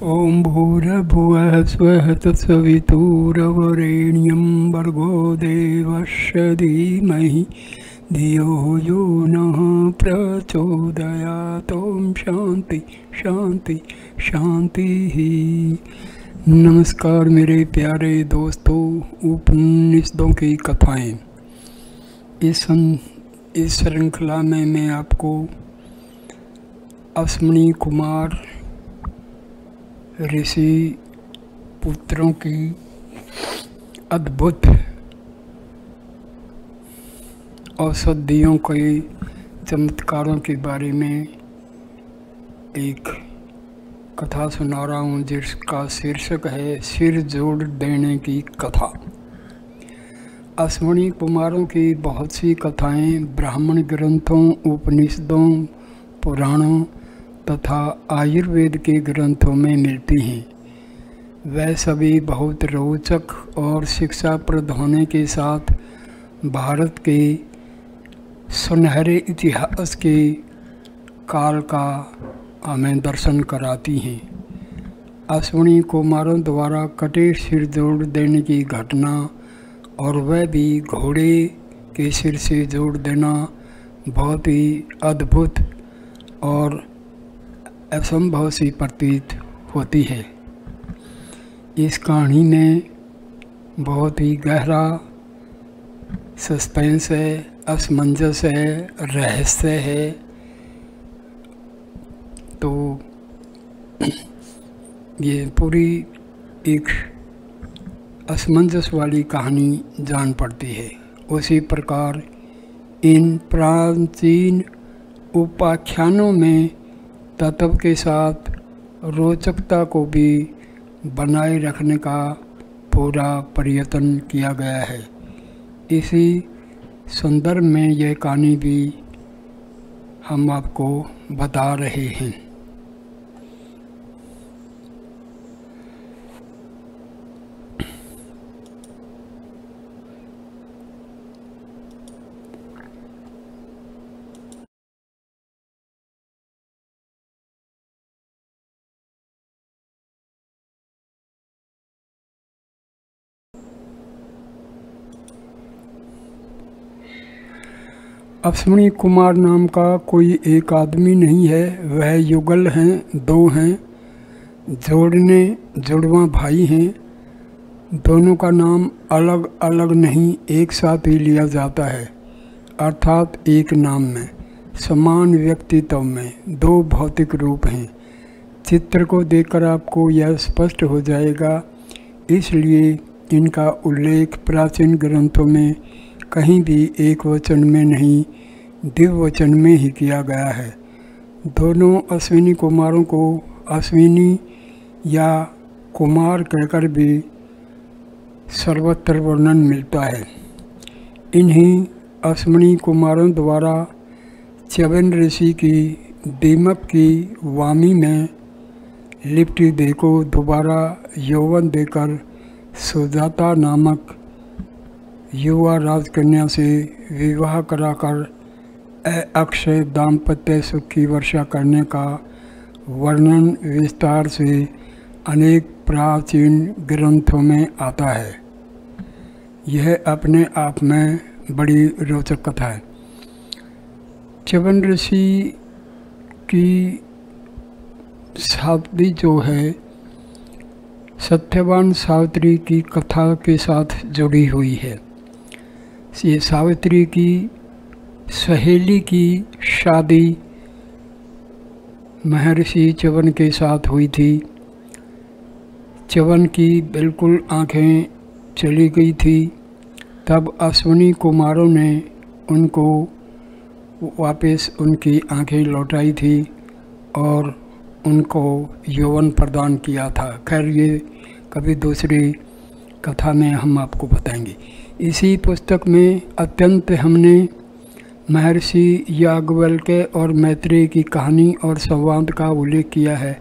ओम भूर्भुवः स्वः तत्सवितुर्वरेण्यं भर्गो देवस्य धीमहि धियो यो नः प्रचोदयात्। ओम शांति शांति शांति ही। नमस्कार मेरे प्यारे दोस्तों, उपनिषदों की कथाएं। इस श्रृंखला में मैं आपको अश्विनी कुमार ऋषि पुत्रों की अद्भुत औषधियों के चमत्कारों के बारे में एक कथा सुना रहा हूँ, जिसका शीर्षक है सिर जोड़ देने की कथा। अश्विनी कुमारों की बहुत सी कथाएं ब्राह्मण ग्रंथों, उपनिषदों, पुराणों तथा आयुर्वेद के ग्रंथों में मिलती हैं। वह सभी बहुत रोचक और शिक्षाप्रद होने के साथ भारत के सुनहरे इतिहास के काल का हमें दर्शन कराती हैं। अश्विनी कुमारों द्वारा कटे सिर जोड़ देने की घटना, और वह भी घोड़े के सिर से जोड़ देना, बहुत ही अद्भुत और असंभव सी प्रतीत होती है। इस कहानी में बहुत ही गहरा सस्पेंस है, असमंजस है, रहस्य है। तो ये पूरी एक असमंजस वाली कहानी जान पड़ती है। उसी प्रकार इन प्राचीन उपाख्यानों में तत्व के साथ रोचकता को भी बनाए रखने का पूरा प्रयत्न किया गया है। इसी संदर्भ में यह कहानी भी हम आपको बता रहे हैं। अश्विनी कुमार नाम का कोई एक आदमी नहीं है, वह युगल हैं, दो हैं, जुड़वा भाई हैं। दोनों का नाम अलग अलग नहीं, एक साथ ही लिया जाता है, अर्थात एक नाम में समान व्यक्तित्व में दो भौतिक रूप हैं। चित्र को देखकर आपको यह स्पष्ट हो जाएगा, इसलिए इनका उल्लेख प्राचीन ग्रंथों में कहीं भी एक वचन में नहीं, द्विवचन में ही किया गया है। दोनों अश्विनी कुमारों को अश्विनी या कुमार कहकर भी सर्वत्र वर्णन मिलता है। इन्हीं अश्विनी कुमारों द्वारा च्यवन ऋषि की दीमक की वामी में लिपटी देह को दोबारा यौवन देकर सुजाता नामक युवा राजकन्या से विवाह कराकर अक्षय दाम्पत्य सुख की वर्षा करने का वर्णन विस्तार से अनेक प्राचीन ग्रंथों में आता है। यह अपने आप में बड़ी रोचक कथा है। च्यवन ऋषि की शादी जो है सत्यवान सावित्री की कथा के साथ जुड़ी हुई है। ये सावित्री की सहेली की शादी महर्षि च्यवन के साथ हुई थी। च्यवन की बिल्कुल आंखें चली गई थी। तब अश्विनी कुमारों ने उनको वापस उनकी आंखें लौटाई थी और उनको यौवन प्रदान किया था। खैर, ये कभी दूसरी कथा में हम आपको बताएंगे। इसी पुस्तक में अत्यंत हमने महर्षि याज्ञवल्क्य और मैत्रेय की कहानी और संवाद का उल्लेख किया है।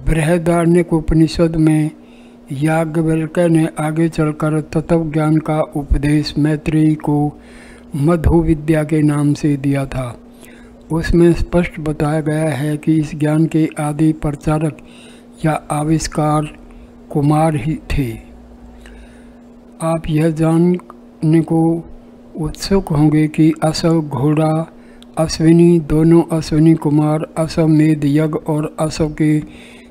बृहदारण्यक उपनिषद में याज्ञवल्क्य ने आगे चलकर तत्व ज्ञान का उपदेश मैत्रेय को मधु विद्या के नाम से दिया था। उसमें स्पष्ट बताया गया है कि इस ज्ञान के आदि प्रचारक या आविष्कार कुमार ही थे। आप यह जानने को उत्सुक होंगे कि असव घोड़ा अश्विनी, दोनों अश्विनी कुमार अश्वमेध यज्ञ और अश्व के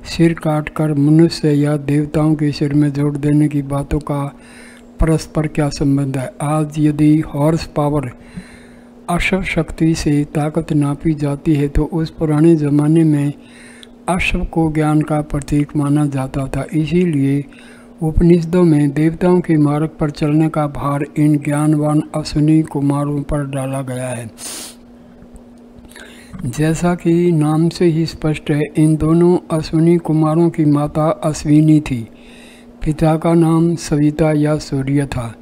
सिर काटकर मनुष्य या देवताओं के सिर में जोड़ देने की बातों का परस्पर क्या संबंध है। आज यदि हॉर्स पावर अश्व शक्ति से ताकत नापी जाती है तो उस पुराने ज़माने में अश्व को ज्ञान का प्रतीक माना जाता था। इसीलिए उपनिषदों में देवताओं के मार्ग पर चलने का भार इन ज्ञानवान अश्विनी कुमारों पर डाला गया है। जैसा कि नाम से ही स्पष्ट है, इन दोनों अश्विनी कुमारों की माता अश्विनी थी। पिता का नाम सविता या सूर्य था।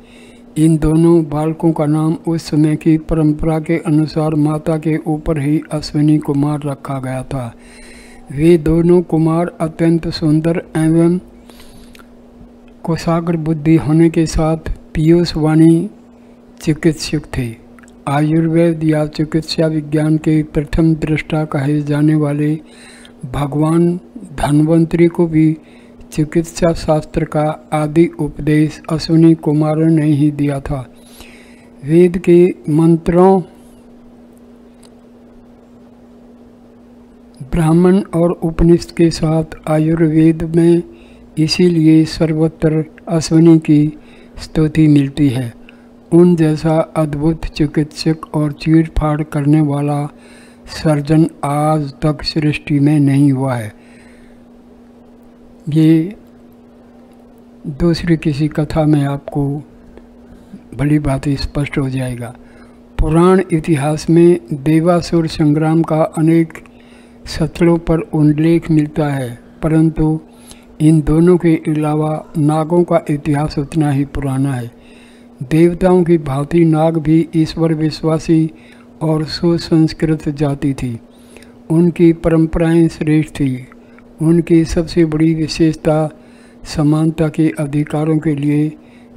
इन दोनों बालकों का नाम उस समय की परंपरा के अनुसार माता के ऊपर ही अश्विनी कुमार रखा गया था। वे दोनों कुमार अत्यंत सुंदर एवं कुशाग्र बुद्धि होने के साथ पीयूषवाणी चिकित्सक थे। आयुर्वेद या चिकित्सा विज्ञान के प्रथम दृष्टा कहे जाने वाले भगवान धन्वंतरी को भी चिकित्सा शास्त्र का आदि उपदेश अश्विनी कुमारों ने ही दिया था। वेद के मंत्रों, ब्राह्मण और उपनिषद के साथ आयुर्वेद में इसीलिए सर्वत्र अश्विनी की स्तुति मिलती है। उन जैसा अद्भुत चिकित्सक और चीर फाड़ करने वाला सर्जन आज तक सृष्टि में नहीं हुआ है। ये दूसरी किसी कथा में आपको भली बात स्पष्ट हो जाएगा। पुराण इतिहास में देवासुर संग्राम का अनेक स्थलों पर उल्लेख मिलता है, परंतु इन दोनों के अलावा नागों का इतिहास उतना ही पुराना है। देवताओं की भांति नाग भी ईश्वर विश्वासी और सुसंस्कृत जाति थी। उनकी परंपराएं श्रेष्ठ थी। उनकी सबसे बड़ी विशेषता समानता के अधिकारों के लिए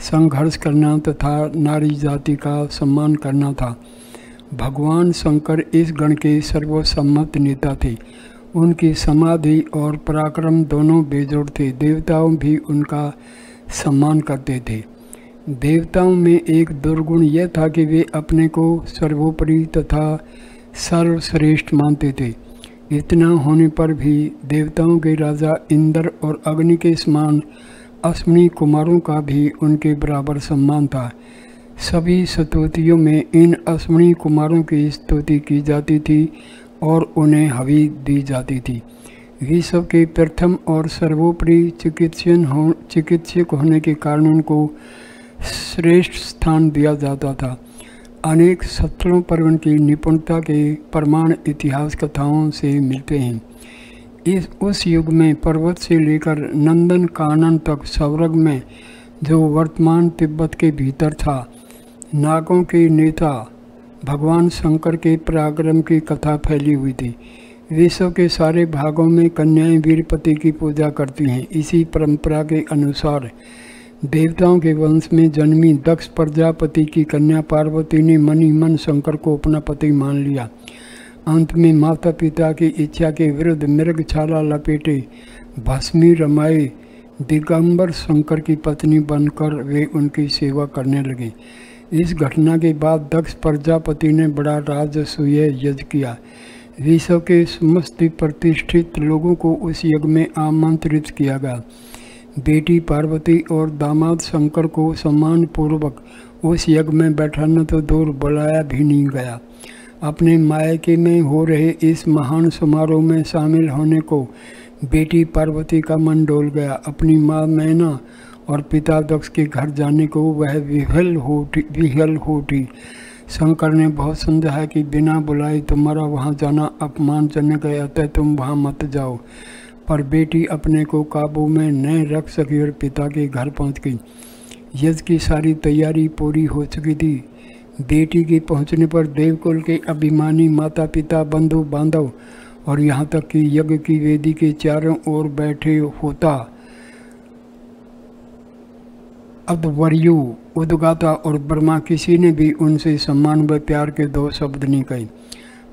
संघर्ष करना तथा नारी जाति का सम्मान करना था। भगवान शंकर इस गण के सर्वसम्मत नेता थे। उनकी समाधि और पराक्रम दोनों बेजोड़ थे। देवताओं भी उनका सम्मान करते थे। देवताओं में एक दुर्गुण यह था कि वे अपने को सर्वोपरि तथा सर्वश्रेष्ठ मानते थे। इतना होने पर भी देवताओं के राजा इंद्र और अग्नि के समान अश्विनी कुमारों का भी उनके बराबर सम्मान था। सभी स्तुतियों में इन अश्विनी कुमारों की स्तुति की जाती थी और उन्हें हवि दी जाती थी। विश्व के प्रथम और सर्वोपरि चिकित्सक होने के कारण उनको श्रेष्ठ स्थान दिया जाता था। अनेक स्थलों पर उनकी निपुणता के प्रमाण इतिहास कथाओं से मिलते हैं। उस युग में पर्वत से लेकर नंदन कानन तक स्वर्ग में, जो वर्तमान तिब्बत के भीतर था, नागों के नेता भगवान शंकर के पराक्रम की कथा फैली हुई थी। विश्व के सारे भागों में कन्याएं वीरपति की पूजा करती हैं। इसी परंपरा के अनुसार देवताओं के वंश में जन्मी दक्ष प्रजापति की कन्या पार्वती ने मन ही मन शंकर को अपना पति मान लिया। अंत में माता पिता की इच्छा के विरुद्ध मृगछाला लपेटे भस्मी रमाए दिगंबर शंकर की पत्नी बनकर वे उनकी सेवा करने लगे। इस घटना के बाद दक्ष प्रजापति ने बड़ा राजसूय यज्ञ किया। विश्व के समस्त प्रतिष्ठित लोगों को उस यज्ञ में आमंत्रित किया गया। बेटी पार्वती और दामाद शंकर को सम्मान पूर्वक उस यज्ञ में बैठाना तो दूर बुलाया भी नहीं गया। अपने मायके में हो रहे इस महान समारोह में शामिल होने को बेटी पार्वती का मन डोल गया। अपनी माँ मैना और पिता दक्ष के घर जाने को वह विहल हो उठी। शंकर ने बहुत समझाया कि बिना बुलाए तुम्हारा वहाँ जाना अपमानजनक है, अतः तुम वहाँ मत जाओ। पर बेटी अपने को काबू में न रख सकी और पिता के घर पहुँच गई। यज्ञ की सारी तैयारी पूरी हो चुकी थी। बेटी के पहुँचने पर देवकुल के अभिमानी माता पिता बंधु बांधव और यहाँ तक कि यज्ञ की वेदी के चारों ओर बैठे होता अध्वर्यु, उद्गाता और ब्रह्मा किसी ने भी उनसे सम्मान व प्यार के दो शब्द नहीं कहे।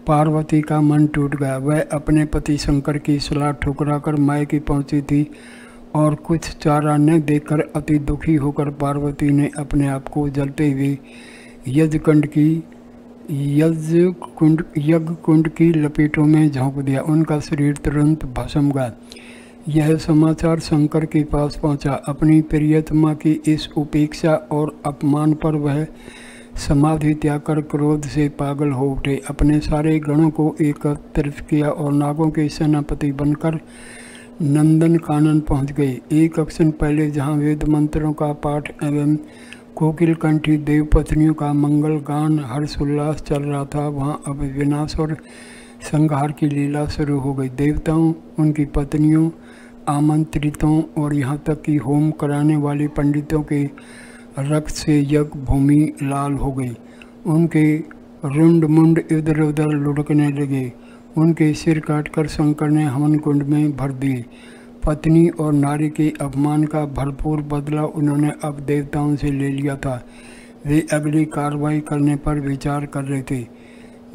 पार्वती का मन टूट गया। वह अपने पति शंकर की सलाह ठुकराकर मायके पहुंची थी और कुछ चारा न देखकर अति दुखी होकर पार्वती ने अपने आप को जलते हुए यज्ञ कुंड की लपेटों में झोंक दिया। उनका शरीर तुरंत भस्म गया। यह समाचार शंकर के पास पहुंचा। अपनी प्रियतमा की इस उपेक्षा और अपमान पर वह समाधि त्याग कर क्रोध से पागल हो उठे। अपने सारे गणों को एकत्रित किया और नागों के सेनापति बनकर नंदन कानन पहुँच गए। एक क्षण पहले जहाँ वेद मंत्रों का पाठ एवं कोकिल कंठी देव पत्नियों का मंगल गान हर्षोल्लास चल रहा था, वहाँ अब विनाश और संहार की लीला शुरू हो गई। देवताओं, उनकी पत्नियों, आमंत्रितों और यहाँ तक कि होम कराने वाले पंडितों के रक्त से यज्ञ भूमि लाल हो गई। उनके रुंड मुंड इधर उधर लुढ़कने लगे। उनके सिर काटकर शंकर ने हवन कुंड में भर दिए। पत्नी और नारी के अपमान का भरपूर बदला उन्होंने अब देवताओं से ले लिया था। वे अगली कार्रवाई करने पर विचार कर रहे थे।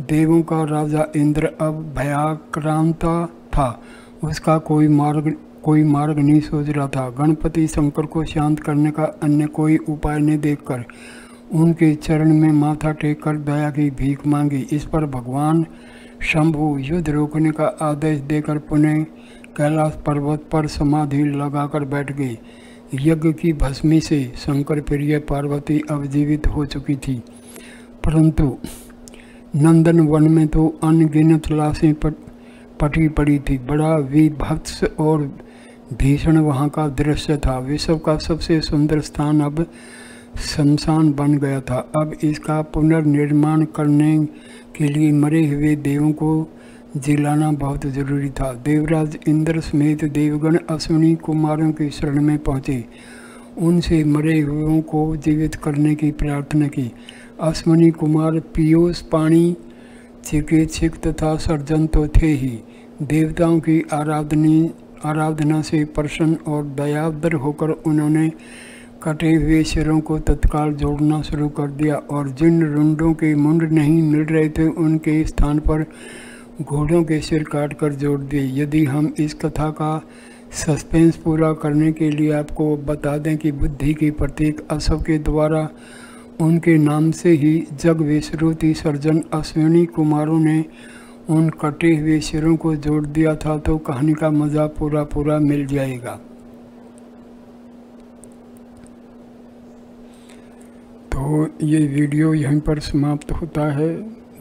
देवों का राजा इंद्र अब भयाक्रांत था। उसका कोई मार्ग नहीं सोच रहा था। गणपति शंकर को शांत करने का अन्य कोई उपाय नहीं देखकर उनके चरण में माथा टेककर दया की भीख मांगी। इस पर भगवान शंभु युद्ध रोकने का आदेश देकर पुनः कैलाश पर्वत पर समाधि लगाकर बैठ गए। यज्ञ की भस्मी से शंकर प्रिय पार्वती अब जीवित हो चुकी थी, परंतु नंदन वन में तो अनगिनत लाशें पटी पड़ी थी। बड़ा विभत्स और भीषण वहाँ का दृश्य था। विश्व का सबसे सुंदर स्थान अब शमशान बन गया था। अब इसका पुनर्निर्माण करने के लिए मरे हुए देवों को जिलाना बहुत जरूरी था। देवराज इंद्र समेत देवगण अश्विनी कुमारों की शरण में पहुँचे। उनसे मरे हुओं को जीवित करने की प्रार्थना की। अश्विनी कुमार पीयूष पाणी, चिकित्सक तथा सर्जन तो थे ही। देवताओं की आराधना से प्रसन्न और दयाद्र होकर उन्होंने कटे हुए सिरों को तत्काल जोड़ना शुरू कर दिया और जिन रुंडों के मुंड नहीं मिल रहे थे उनके स्थान पर घोड़ों के सिर काटकर जोड़ दिए। यदि हम इस कथा का सस्पेंस पूरा करने के लिए आपको बता दें कि बुद्धि के प्रतीक अशव के द्वारा उनके नाम से ही जग विश्रुति सर्जन अश्विनी कुमारों ने उन कटे हुए सिरों को जोड़ दिया था, तो कहानी का मज़ा पूरा मिल जाएगा। तो ये वीडियो यहीं पर समाप्त होता है।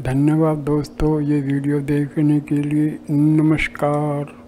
धन्यवाद दोस्तों, ये वीडियो देखने के लिए। नमस्कार।